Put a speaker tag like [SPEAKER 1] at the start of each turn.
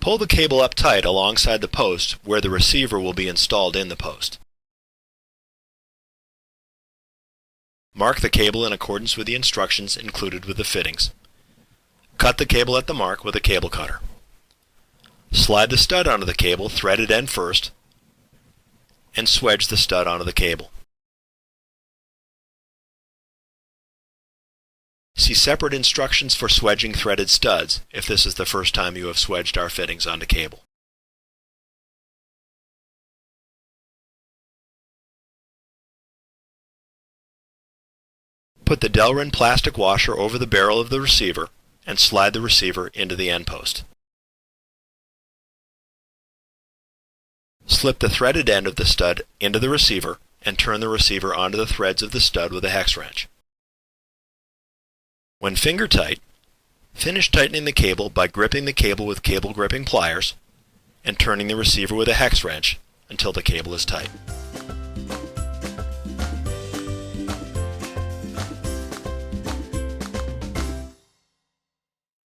[SPEAKER 1] Pull the cable up tight alongside the post where the receiver will be installed in the post. Mark the cable in accordance with the instructions included with the fittings. Cut the cable at the mark with a cable cutter. Slide the stud onto the cable, threaded end first, and swedge the stud onto the cable. See separate instructions for swedging threaded studs if this is the first time you have swedged our fittings onto cable. Put the Delrin plastic washer over the barrel of the receiver and slide the receiver into the end post. Slip the threaded end of the stud into the receiver and turn the receiver onto the threads of the stud with a hex wrench. When finger tight, finish tightening the cable by gripping the cable with cable gripping pliers and turning the receiver with a hex wrench until the cable is tight.